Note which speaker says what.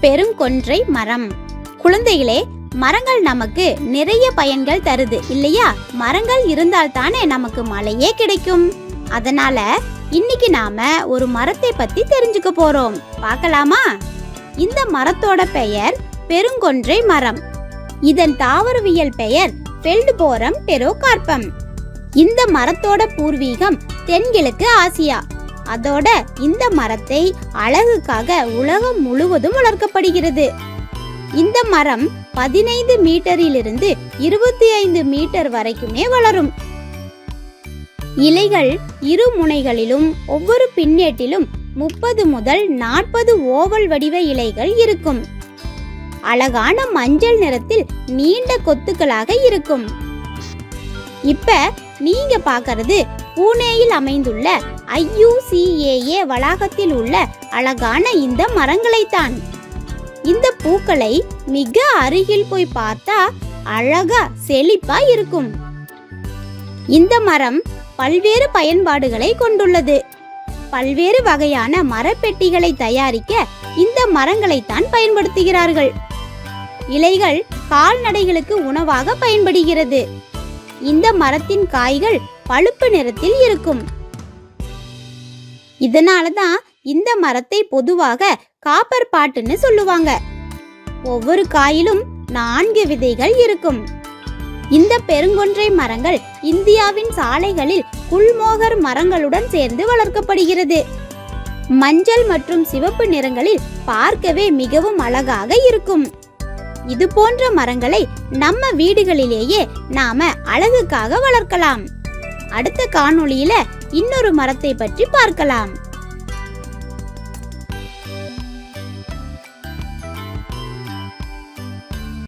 Speaker 1: பெருங்கொன்றை மரம். குழந்தைகளே, மரங்கள் நமக்கு நிறைய பயன்கள் தருது இல்லையா? மரங்கள் இருந்தால் தானே நமக்கு மழையே கிடைக்கும். அதனால இன்னைக்கு நாம ஒரு மரத்தை பத்தி தெரிஞ்சுக்க போறோம். பார்க்கலாமா? இந்த மரத்தோட பெயர் பெருங்கொன்றை மரம். இதன் தாவரவியல் பெயர் ஃபெல்ட்போரம் டெரோகார்பம். இந்த மரத்தோட பூர்வீகம் தென்கிழக்கு ஆசியா. அதோட இந்த மரத்தை அழகுக்காக உலகம் முழுவதும் வளர்க்கப்படுகிறது. இந்த மரம் 15 மீட்டரிலிருந்து 25 மீட்டர் வரைக்குமே வளரும். இலைகள் இரு முனைகளிலும் ஒவ்வொரு பின்னேட்டிலும் 30 முதல் 40 ஓவல் வடிவ இலைகள் இருக்கும். அழகான மஞ்சள் நிறத்தில் நீண்ட கொத்துக்களாக இருக்கும். இப்ப நீங்க பார்க்கிறது பூனேயில் அமைந்துள்ள IUCAA வளாகத்தில் உள்ள அழகான இந்த மரங்களைத்தான். இந்த பூக்களை மிக அருகில் போய் பார்த்தா அழகா செழிப்பா இருக்கும். இந்த மரம் பல்வேறு பயன்பாடுகளை கொண்டுள்ளது. பல்வேறு வகையான மரப்பெட்டிகளை தயாரிக்க இந்த மரங்களைத்தான் பயன்படுத்துகிறார்கள். இலைகள் கால்நடைகளுக்கு உணவாக பயன்படுகிறது. இந்த மரத்தின் காய்கள் பழுப்பு நிறத்தில் இருக்கும். இதனாலதான் இந்த மரத்தை பொதுவாக காப்பர் பாட்டுன்னு சொல்லுவாங்க. ஒவ்வொரு காயிலும் 4 விதைகள் இருக்கும். இந்த பெருங்கொன்றை மரங்கள் இந்தியாவின் சாலைகளில் குல்மோகர் மரங்களுடன் சேர்ந்து வளர்க்கப்படுகிறது. மஞ்சள் மற்றும் சிவப்பு நிறங்களில் பார்க்கவே மிகவும் அழகாக இருக்கும். இது போன்ற மரங்களை நம்ம வீடுகளிலேயே நாம அழகுக்காக வளர்க்கலாம். அடுத்த காணொளியில இன்னொரு மரத்தை பற்றி பார்க்கலாம்.